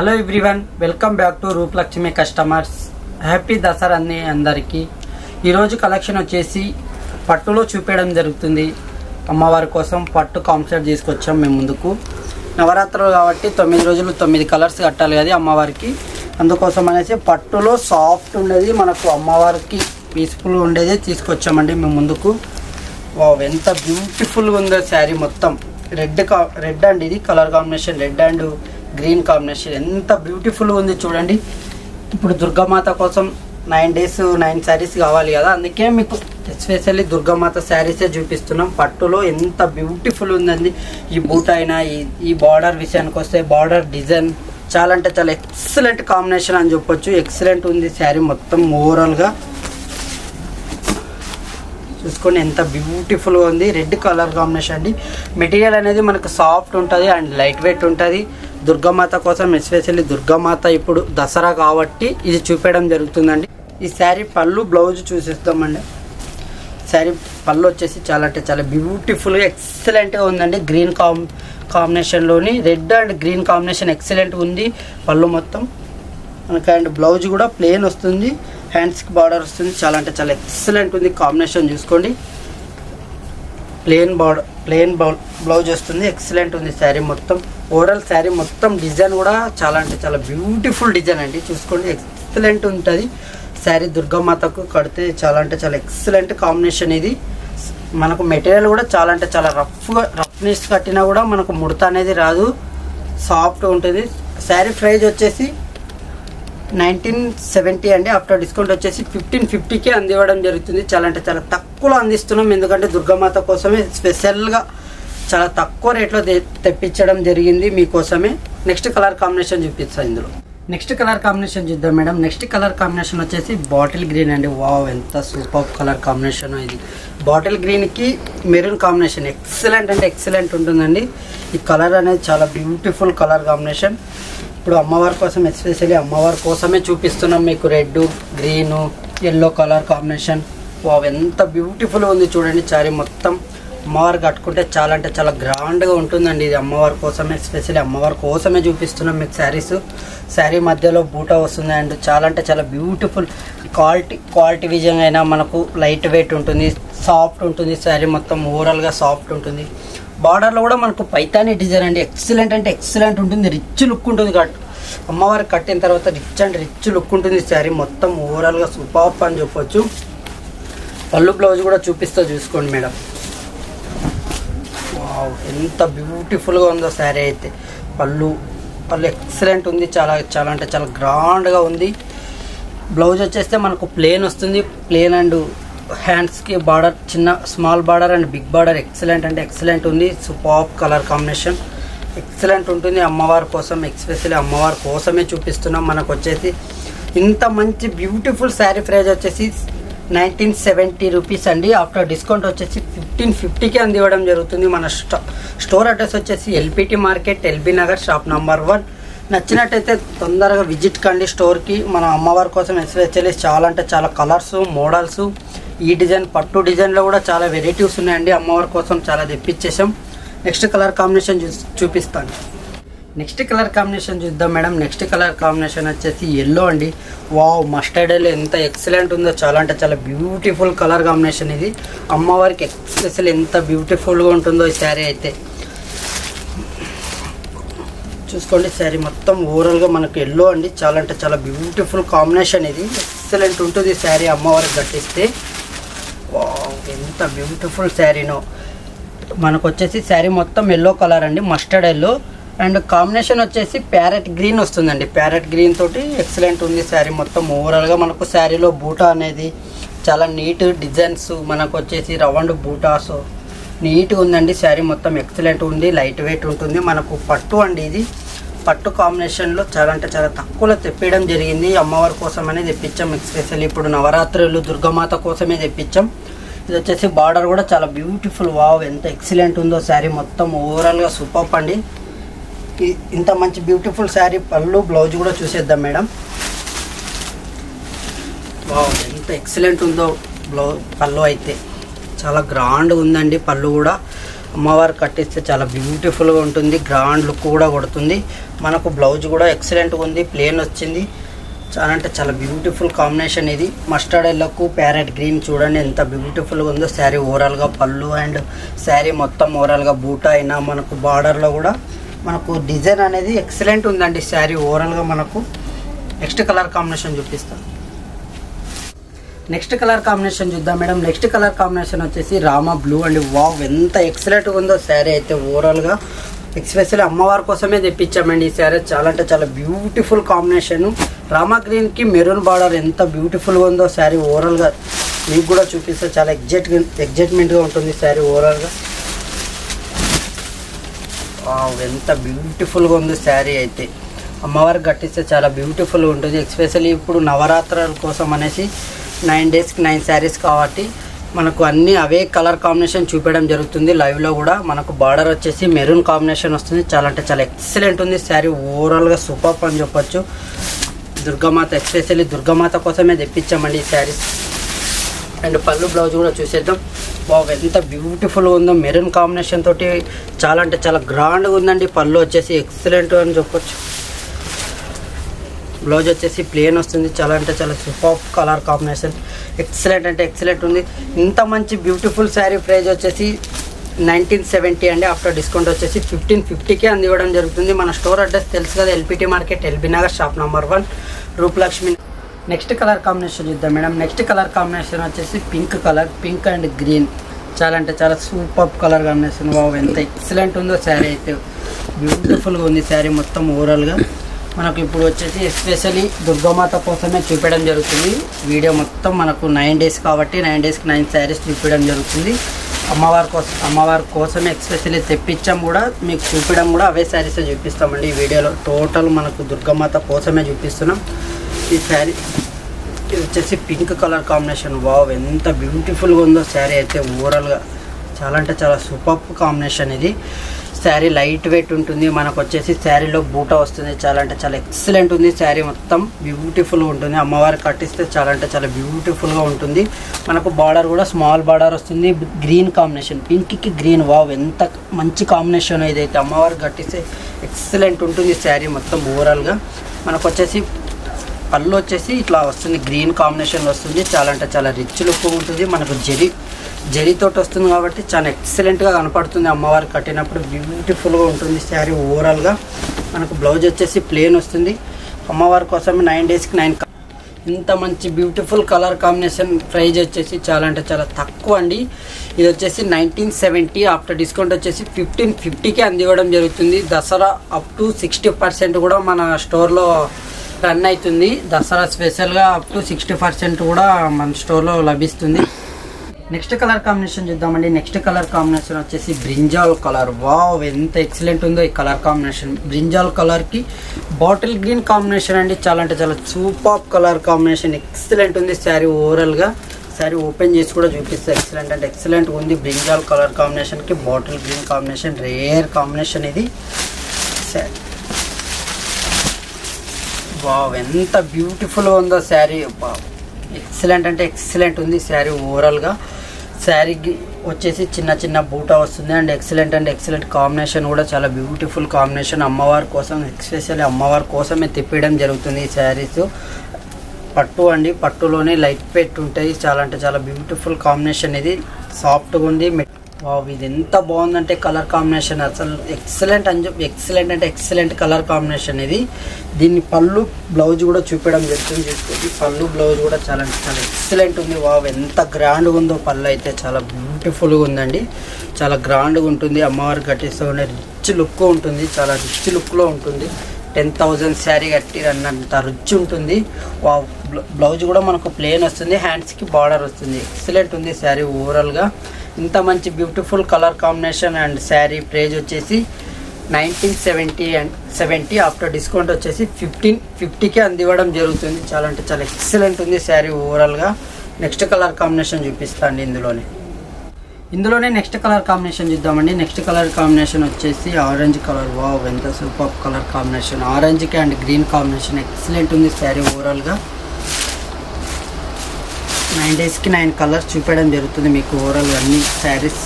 Hello everyone, welcome back to Rupalakshmi customers. Happy Dasara అన్ని అందరికీ. ఈరోజు కలెక్షన్ వచ్చేసి పట్టులో చూపించడం జరుగుతుంది. అమ్మవారి కోసం పట్టు కాన్సెప్ట్ తీసుకొచ్చాం మేము ముందుకు. నవరాత్రులు కాబట్టి 9 రోజులు 9 కలర్స్ కట్టాలి కదా అమ్మవారికి. అందుకోసం అనేసి పట్టులో సాఫ్ట్ ఉండేది మనకు అమ్మవారికి పీస్ఫుల్ ఉండేది తీసుకొచ్చామండి మేము ముందుకు. వావ్, ఎంత బ్యూటిఫుల్గా ఉందో శారీ మొత్తం. రెడ్ అండి, ఇది colour combination red and green combination ఎంత బ్యూటిఫుల్గా ఉంది చూడండి. ఇప్పుడు దుర్గామాత కోసం 9 days 9 శారీస్ కావాలి కదా, అందుకే మీకు ఎస్పెషల్లీ దుర్గామాత శారీసే చూపిస్తున్నాం. పట్టులో ఎంత బ్యూటిఫుల్ ఉందండి. ఈ బూట్ అయినా ఈ బార్డర్ విషయానికి వస్తే బార్డర్ డిజైన్ చాలా అంటే చాలా ఎక్సలెంట్ కాంబినేషన్ అని చెప్పొచ్చు. ఎక్సలెంట్ ఉంది శారీ మొత్తం ఓవరాల్గా. చూసుకోండి ఎంత బ్యూటిఫుల్గా ఉంది. రెడ్ కలర్ కాంబినేషన్ అండి. మెటీరియల్ అనేది మనకు సాఫ్ట్ ఉంటుంది అండ్ లైట్ వెయిట్ ఉంటుంది. దుర్గామాత కోసం ఎస్పెషల్లీ దుర్గామాత ఇప్పుడు దసరా కాబట్టి ఇది చూపించడం జరుగుతుందండి. ఈ శారీ పళ్ళు బ్లౌజ్ చూసిస్తామండి. శారీ పళ్ళు వచ్చేసి చాలా అంటే చాలా బ్యూటిఫుల్గా ఎక్సలెంట్గా ఉందండి. గ్రీన్ కాంబినేషన్లోని red and green combination excellent ఉంది. పళ్ళు మొత్తం మనకి అండ్ బ్లౌజ్ కూడా ప్లెయిన్ వస్తుంది. హ్యాండ్స్కి బార్డర్ వస్తుంది. చాలా అంటే చాలా ఎక్సలెంట్ ఉంది కాంబినేషన్. చూసుకోండి ప్లెయిన్ బ్లౌజ్ వస్తుంది. ఎక్సలెంట్ ఉంది శారీ మొత్తం. ఓవరాల్ శారీ మొత్తం డిజైన్ కూడా చాలా అంటే చాలా బ్యూటిఫుల్ డిజైన్ అండి. చూసుకోండి ఎక్సలెంట్ ఉంటుంది శారీ. దుర్గామాతకు కడితే చాలా అంటే చాలా ఎక్సలెంట్ కాంబినేషన్ ఇది. మనకు మెటీరియల్ కూడా చాలా అంటే చాలా రఫ్నెస్ కట్టినా కూడా మనకు ముడత అనేది రాదు, సాఫ్ట్ ఉంటుంది. శారీ ప్రైస్ వచ్చేసి 1970 అండి. ఆఫ్టర్ డిస్కౌంట్ వచ్చేసి 1550కే అందివ్వడం జరుగుతుంది. చాలా అంటే చాలా తక్కువలో అందిస్తున్నాం, ఎందుకంటే దుర్గామాత కోసమే స్పెషల్గా చాలా తక్కువ రేట్లో తెప్పించడం జరిగింది మీకోసమే. నెక్స్ట్ కలర్ కాంబినేషన్ చూపిస్తాను ఇందులో. నెక్స్ట్ కలర్ కాంబినేషన్ చూద్దాం మేడం. నెక్స్ట్ కలర్ కాంబినేషన్ వచ్చేసి బాటిల్ గ్రీన్ అండి. వావ్, ఎంత సూపర్ కలర్ కాంబినేషన్ ఇది. బాటిల్ గ్రీన్కి మెరూన్ కాంబినేషన్ ఎక్సలెంట్ అంటే ఎక్సలెంట్ ఉంటుందండి. ఈ కలర్ అనేది చాలా బ్యూటిఫుల్ కలర్ కాంబినేషన్. ఇప్పుడు అమ్మవారి కోసం ఎస్పెషల్లీ అమ్మవారి కోసమే చూపిస్తున్నాం మీకు. Red green yellow colour combination. Wow, ఎంత బ్యూటిఫుల్ ఉంది చూడండి. శారీ మొత్తం అమ్మవారు కట్టుకుంటే చాలా అంటే చాలా గ్రాండ్గా ఉంటుందండి. ఇది అమ్మవారి కోసమే ఎస్పెషల్లీ అమ్మవారి కోసమే చూపిస్తున్నాం మీకు శారీస్. శారీ మధ్యలో బూటా వస్తుంది అండ్ చాలా అంటే చాలా బ్యూటిఫుల్ క్వాలిటీ విజయంగా అయినా మనకు లైట్ వెయిట్ ఉంటుంది, సాఫ్ట్ ఉంటుంది. శారీ మొత్తం ఓవరాల్గా సాఫ్ట్ ఉంటుంది. బార్డర్లో కూడా మనకు పైతానీ డిజైన్ అండి. ఎక్సలెంట్ అంటే ఎక్సలెంట్ ఉంటుంది. రిచ్ లుక్ ఉంటుంది. అమ్మవారికి కట్టిన తర్వాత రిచ్ లుక్ ఉంటుంది శారీ మొత్తం ఓవరాల్గా సూపర్ అని చెప్పొచ్చు. పళ్ళు బ్లౌజ్ కూడా చూసుకోండి మేడం. వావ్, ఎంత బ్యూటిఫుల్గా ఉందో శారీ అయితే. పళ్ళు ఎక్సలెంట్ ఉంది. చాలా చాలా అంటే చాలా గ్రాండ్గా ఉంది. బ్లౌజ్ వచ్చేస్తే మనకు ప్లెయిన్ వస్తుంది. ప్లెయిన్ అండ్ హ్యాండ్స్కి బార్డర్ చిన్న small border and big border excellent అంటే ఎక్సలెంట్ ఉంది. సూపర్ కలర్ కాంబినేషన్ ఎక్సలెంట్ ఉంటుంది. అమ్మవారి కోసం ఎస్పెషల్లీ అమ్మవారి కోసమే చూపిస్తున్నాం. మనకు వచ్చేసి ఇంత మంచి బ్యూటిఫుల్ శారీ ప్రైస్ వచ్చేసి 1970 రూపీస్ అండి. ఆఫ్టర్ డిస్కౌంట్ వచ్చేసి 1550కే అందివ్వడం జరుగుతుంది. మన స్టోర్ అడ్రస్ వచ్చేసి LPT market, LB Nagar, shop number 1. నచ్చినట్టయితే తొందరగా విజిట్ కండి స్టోర్కి. మన అమ్మవారి కోసం ఎస్పెషల్లీ చాలా అంటే చాలా కలర్స్ మోడల్స్, ఈ డిజైన్ పట్టు డిజైన్లో కూడా చాలా వెరైటీస్ ఉన్నాయండి. అమ్మవారి కోసం చాలా తెప్పించేసాం. నెక్స్ట్ కలర్ కాంబినేషన్ చూపిస్తాను. నెక్స్ట్ కలర్ కాంబినేషన్ చూద్దాం మేడం. నెక్స్ట్ కలర్ కాంబినేషన్ వచ్చేసి ఎల్లో అండి. వావ్, మస్టర్డ్ ఎల్లో ఎంత ఎక్సలెంట్ ఉందో. చాలా అంటే చాలా బ్యూటిఫుల్ కలర్ కాంబినేషన్ ఇది. అమ్మవారికి ఎక్స్పెషల్ ఎంత బ్యూటిఫుల్గా ఉంటుందో ఈ శారీ అయితే. చూసుకోండి శారీ మొత్తం ఓవరాల్గా మనకు ఎల్లో అండి. చాలా అంటే చాలా బ్యూటిఫుల్ కాంబినేషన్ ఇది. ఎక్సలెంట్ ఉంటుంది శారీ అమ్మవారికి కట్టిస్తే. వావ్, ఎంత బ్యూటిఫుల్ శారీనో. మనకు వచ్చేసి శారీ మొత్తం ఎల్లో కలర్ అండి, మస్టర్డ్ ఎల్లో అండ్ కాంబినేషన్ వచ్చేసి ప్యారెట్ గ్రీన్ వస్తుందండి. ప్యారెట్ గ్రీన్ తోటి ఎక్సలెంట్ ఉంది శారీ మొత్తం ఓవరాల్గా. మనకు శారీలో బూటా అనేది చాలా నీట్ డిజైన్స్, మనకు వచ్చేసి రౌండ్ బూటాస్ నీట్గా ఉందండి. శారీ మొత్తం ఎక్సలెంట్ ఉంది, లైట్ వెయిట్ ఉంటుంది. మనకు పట్టు అండి, ఇది పట్టు కాంబినేషన్లో చాలా అంటే చాలా తక్కువలో తెప్పించడం జరిగింది. అమ్మవారి కోసమనే తెప్పించాం. ఎస్పెషల్లీ ఇప్పుడు నవరాత్రులు దుర్గామాత కోసమే తెప్పించాం. ఇది వచ్చేసి బార్డర్ కూడా చాలా బ్యూటిఫుల్. వావ్, ఎంత ఎక్సలెంట్ ఉందో శారీ మొత్తం ఓవరాల్గా సూపర్ అండి. ఇంత మంచి బ్యూటిఫుల్ శారీ పళ్ళు బ్లౌజ్ కూడా చూసేద్దాం మేడం. వావ్, ఎంత ఎక్సలెంట్ ఉందో పళ్ళు అయితే. చాలా గ్రాండ్గా ఉందండి పళ్ళు కూడా. అమ్మవారు కట్టిస్తే చాలా బ్యూటిఫుల్గా ఉంటుంది, గ్రాండ్ లుక్ కూడా కొడుతుంది. మనకు బ్లౌజ్ కూడా ఎక్సలెంట్గా ఉంది, ప్లేన్ వచ్చింది. చాలా అంటే చాలా బ్యూటిఫుల్ కాంబినేషన్ ఇది. మస్టర్డ్ ఎల్లోకు ప్యారెట్ గ్రీన్ చూడండి ఎంత బ్యూటిఫుల్గా ఉందో. శారీ ఓవరాల్గా పళ్ళు అండ్ శారీ మొత్తం ఓవరాల్గా బూటా అయినా మనకు బార్డర్లో కూడా మనకు డిజైన్ అనేది ఎక్సలెంట్ ఉందండి శారీ ఓవరాల్గా. మనకు నెక్స్ట్ కలర్ కాంబినేషన్ చూపిస్తాను. నెక్స్ట్ కలర్ కాంబినేషన్ చూద్దాం మేడం. నెక్స్ట్ కలర్ కాంబినేషన్ వచ్చేసి రామా బ్లూ అండి. వావ్ ఎంత ఎక్సలెంట్గా ఉందో శారీ అయితే ఓవరాల్గా. ఎక్స్పెషల్లీ అమ్మవారి కోసమే తెప్పించామండి ఈ శారీ. చాలా అంటే చాలా బ్యూటిఫుల్ కాంబినేషన్. రామా గ్రీన్కి మెరూన్ బార్డర్ ఎంత బ్యూటిఫుల్గా ఉందో శారీ ఓవరాల్గా మీకు కూడా చూపిస్తే చాలా ఎగ్జైట్మెంట్గా ఉంటుంది శారీ ఓవరాల్గా. ఎంత బ్యూటిఫుల్గా ఉంది శారీ అయితే. అమ్మవారికి కట్టిస్తే చాలా బ్యూటిఫుల్గా ఉంటుంది. ఎక్స్పెషల్లీ ఇప్పుడు నవరాత్రుల కోసం అనేసి 9 డేస్కి 9 శారీస్ కాబట్టి మనకు అన్నీ అవే కలర్ కాంబినేషన్ చూపించడం జరుగుతుంది. లైవ్లో కూడా మనకు బార్డర్ వచ్చేసి మెరూన్ కాంబినేషన్ వస్తుంది. చాలా అంటే చాలా ఎక్సలెంట్ ఉంది శారీ ఓవరాల్గా. సూపర్ అని చెప్పొచ్చు. దుర్గామాత ఎక్స్పెషల్లీ దుర్గామాత కోసమే తెప్పించామండి ఈ శారీస్. అండ్ పళ్ళు బ్లౌజ్ కూడా చూసేద్దాం. బాగా ఎంత బ్యూటిఫుల్గా ఉందో మెరూన్ కాంబినేషన్ తోటి. చాలా అంటే చాలా గ్రాండ్గా ఉందండి. పళ్ళు వచ్చేసి ఎక్సలెంట్ అని చెప్పొచ్చు. బ్లౌజ్ వచ్చేసి ప్లేన్ వస్తుంది. చాలా అంటే చాలా సూపర్ కలర్ కాంబినేషన్. ఎక్సలెంట్ అంటే ఎక్సలెంట్ ఉంది. ఇంత మంచి బ్యూటిఫుల్ శారీ ప్రైస్ వచ్చేసి 1970 అండి. ఆఫ్టర్ డిస్కౌంట్ వచ్చేసి 1550కే అందివ్వడం జరుగుతుంది. మన స్టోర్ అడ్రస్ తెలుసు కదా, LPT market, LB Nagar, shop number 1, Rupalakshmi. Next colour combination చూద్దాం మేడం. నెక్స్ట్ కలర్ కాంబినేషన్ వచ్చేసి pink colour, pink and green. చాలా అంటే చాలా సూపర్ కలర్ కాంబినేషన్. బాబు ఎంత ఎక్సలెంట్ ఉందో శారీ అయితే. బ్యూటిఫుల్గా ఉంది శారీ మొత్తం ఓవరాల్గా. మనకు ఇప్పుడు వచ్చేసి ఎస్పెషల్లీ దుర్గామాత కోసమే చూపించడం జరుగుతుంది. వీడియో మొత్తం మనకు 9 డేస్ కాబట్టి 9 డేస్కి 9 శారీస్ చూపించడం జరుగుతుంది. అమ్మవారి కోసమే ఎక్స్పెషల్లీ తెప్పించాం కూడా, మీకు చూపించడం కూడా అవే శారీస్ చూపిస్తామండి ఈ వీడియోలో. టోటల్ మనకు దుర్గామాత కోసమే చూపిస్తున్నాం ఈ శారీ. ఇది వచ్చేసి పింక్ కలర్ కాంబినేషన్. వావ్ ఎంత బ్యూటిఫుల్గా ఉందో శారీ అయితే ఓవరాల్గా. చాలా అంటే చాలా సూపర్ కాంబినేషన్ ఇది. శారీ లైట్ వెయిట్ ఉంటుంది. మనకు వచ్చేసి శారీలో బూటా వస్తుంది. చాలా అంటే చాలా ఎక్సలెంట్ ఉంది శారీ మొత్తం. బ్యూటిఫుల్గా ఉంటుంది. అమ్మవారికి కట్టిస్తే చాలా అంటే చాలా బ్యూటిఫుల్గా ఉంటుంది. మనకు బార్డర్ కూడా స్మాల్ బార్డర్ వస్తుంది. గ్రీన్ కాంబినేషన్, పింక్కి గ్రీన్. వావ్ ఎంత మంచి కాంబినేషన్ ఇదైతే. అమ్మవారికి కట్టిస్తే ఎక్సలెంట్ ఉంటుంది శారీ మొత్తం ఓవరాల్గా. మనకు వచ్చేసి పళ్ళు వచ్చేసి ఇట్లా వస్తుంది, గ్రీన్ కాంబినేషన్ వస్తుంది. చాలా అంటే చాలా రిచ్ లుక్ ఉంటుంది. మనకు జరీతోటి వస్తుంది కాబట్టి చాలా ఎక్సలెంట్గా కనపడుతుంది. అమ్మవారు కట్టినప్పుడు బ్యూటిఫుల్గా ఉంటుంది శారీ ఓవరాల్గా. మనకు బ్లౌజ్ వచ్చేసి ప్లేన్ వస్తుంది. అమ్మవారి కోసం 9 డేస్కి 9. ఇంత మంచి బ్యూటిఫుల్ కలర్ కాంబినేషన్ ప్రైజ్ వచ్చేసి చాలా అంటే చాలా తక్కువ అండి. ఇది వచ్చేసి 1970. ఆఫ్టర్ డిస్కౌంట్ వచ్చేసి 1550కే అందివ్వడం జరుగుతుంది. దసరా అప్ టు 60% కూడా మన స్టోర్లో రన్ అవుతుంది. దసరా స్పెషల్గా అప్ టు 60% కూడా మన స్టోర్లో లభిస్తుంది. నెక్స్ట్ కలర్ కాంబినేషన్ చూద్దామండి. నెక్స్ట్ కలర్ కాంబినేషన్ వచ్చేసి బ్రింజాల్ కలర్. వావ్ ఎంత ఎక్సలెంట్ ఉందో ఈ కలర్ కాంబినేషన్. బ్రింజాల్ కలర్కి బాటిల్ గ్రీన్ కాంబినేషన్ అండి. చాలా అంటే చాలా సూపర్ కలర్ కాంబినేషన్. ఎక్సలెంట్ ఉంది శారీ ఓవరాల్గా. శారీ ఓపెన్ చేసి కూడా చూపిస్తే ఎక్సలెంట్ అంటే ఎక్సలెంట్ ఉంది. బ్రింజాల్ కలర్ కాంబినేషన్కి bottle green combination rare combination ఇది. వావ్ ఎంత బ్యూటిఫుల్గా ఉందో శారీ. ఎక్సలెంట్ అంటే ఎక్సలెంట్ ఉంది శారీ ఓవరాల్గా. శారీకి వచ్చేసి చిన్న చిన్న బూటా వస్తుంది. అండ్ ఎక్సలెంట్ కాంబినేషన్ కూడా చాలా బ్యూటిఫుల్ కాంబినేషన్. అమ్మవారి కోసం ఎక్స్పెషల్లీ అమ్మవారి కోసమే తిప్పడం జరుగుతుంది ఈ శారీస్. పట్టు అండి, పట్టులోనే లైట్ వెయిట్ ఉంటాయి. చాలా అంటే చాలా బ్యూటిఫుల్ కాంబినేషన్ ఇది. సాఫ్ట్గా ఉంది. వావ్ ఇది ఎంత బాగుందంటే కలర్ కాంబినేషన్ అసలు ఎక్సలెంట్ అని చెప్పి ఎక్సలెంట్ కలర్ కాంబినేషన్ ఇది. దీన్ని పళ్ళు బ్లౌజ్ కూడా చూపించడం జరుగుతుంది. చూసుకోండి పళ్ళు బ్లౌజ్ కూడా చాలా చాలా ఎక్సలెంట్ ఉంది. వావ్ ఎంత గ్రాండ్గా ఉందో పళ్ళు అయితే. చాలా బ్యూటిఫుల్గా ఉందండి. చాలా గ్రాండ్గా ఉంటుంది. అమ్మవారికి కట్టిస్తూ ఉండే రిచ్ లుక్ ఉంటుంది. చాలా రిచ్ లుక్లో ఉంటుంది. 10,000 శారీ కట్టిరన్నంత రిచ్ ఉంటుంది. వావ్ బ్లౌజ్ కూడా మనకు ప్లేన్ వస్తుంది. హ్యాండ్స్కి బార్డర్ వస్తుంది. ఎక్సలెంట్ ఉంది శారీ ఓవరాల్గా. ఇంత మంచి beautiful colour combination and sari price వచ్చేసి 1970. ఆఫ్టర్ డిస్కౌంట్ వచ్చేసి 1550కే అందివ్వడం జరుగుతుంది. చాలా అంటే చాలా ఎక్సలెంట్ ఉంది శారీ ఓవరాల్గా. నెక్స్ట్ కలర్ కాంబినేషన్ చూపిస్తాండి ఇందులోనే నెక్స్ట్ కలర్ కాంబినేషన్ చూద్దామండి. నెక్స్ట్ కలర్ కాంబినేషన్ వచ్చేసి ఆరెంజ్ కలర్. వావ్ ఎంత సూపర్ కలర్ కాంబినేషన్. ఆరెంజ్కి అండ్ గ్రీన్ కాంబినేషన్ ఎక్సలెంట్ ఉంది శారీ ఓవరాల్గా. 9 డేస్కి 9 కలర్స్ చూపించడం జరుగుతుంది మీకు ఓవరాల్ అన్ని శారీస్.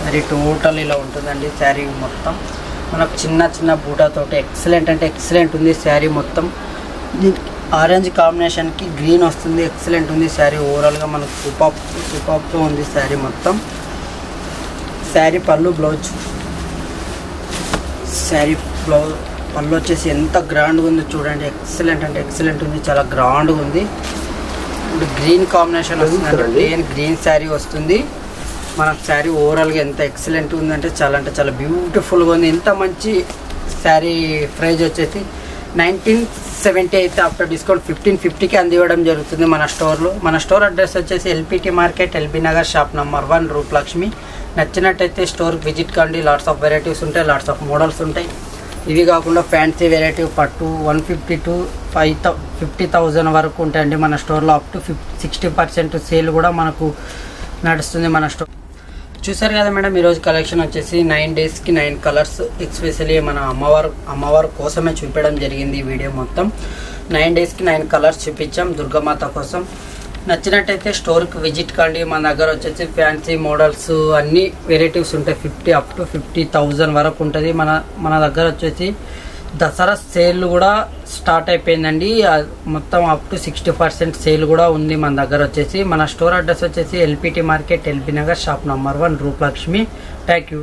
మరి టోటల్ ఇలా ఉంటుందండి శారీ మొత్తం. మనకు చిన్న చిన్న బూటాతోటి ఎక్సలెంట్ అంటే ఎక్సలెంట్ ఉంది శారీ మొత్తం. ఆరెంజ్ కాంబినేషన్కి గ్రీన్ వస్తుంది, ఎక్సలెంట్ ఉంది శారీ. ఓవరాల్గా మనకు సూపర్తో ఉంది శారీ మొత్తం. శారీ పళ్ళు బ్లౌజ్, శారీ పళ్ళు వచ్చేసి ఎంత గ్రాండ్గా ఉందో చూడండి. ఎక్సలెంట్ అంటే ఎక్సలెంట్ ఉంది, చాలా గ్రాండ్గా ఉంది. ఇప్పుడు గ్రీన్ కాంబినేషన్ వస్తుంది, గ్రీన్ శారీ వస్తుంది మనకు. శారీ ఓవరాల్గా ఎంత ఎక్సలెంట్ ఉందంటే చాలా బ్యూటిఫుల్గా ఉంది. ఎంత మంచి శారీ. ప్రైజ్ వచ్చేసి 1970 అయితే ఆఫ్టర్ డిస్కౌంట్ 1550కి అందివ్వడం జరుగుతుంది మన స్టోర్లో. మన స్టోర్ అడ్రస్ వచ్చేసి LPT market, LB Nagar, shop number 1, Rupalakshmi. నచ్చినట్టయితే స్టోర్కి విజిట్ కండి. లాట్స్ ఆఫ్ వెరైటీస్ ఉంటాయి, లాట్స్ ఆఫ్ మోడల్స్ ఉంటాయి. ఇవి కాకుండా ఫ్యాన్సీ వెరైటీ పట్టు 150 to 50,000 వరకు ఉంటాయండి మన స్టోర్లో. అప్ టు 60% సేల్ కూడా మనకు నడుస్తుంది మన స్టోర్. చూసారు కదా మేడం, ఈరోజు కలెక్షన్ వచ్చేసి 9 daysకి 9 కలర్స్. ఎక్స్పెషల్లీ మన అమ్మవారు కోసమే చూపించడం జరిగింది ఈ వీడియో మొత్తం. 9 daysకి 9 కలర్స్ చూపించాం దుర్గామాత కోసం. నచ్చినట్టయితే స్టోర్కి విజిట్ కండి. మన దగ్గర వచ్చేసి ఫ్యాన్సీ మోడల్స్ అన్ని వెరైటీస్ ఉంటాయి. 50 up to 50,000 వరకు ఉంటుంది. మన దగ్గర వచ్చేసి దసరా సేల్ కూడా స్టార్ట్ అయిపోయిందండి. మొత్తం అప్ టు 60% సేల్ కూడా ఉంది మన దగ్గర వచ్చేసి. మన స్టోర్ అడ్రస్ వచ్చేసి LPT market, LB Nagar, shop number 1, Rupalakshmi. Thank you.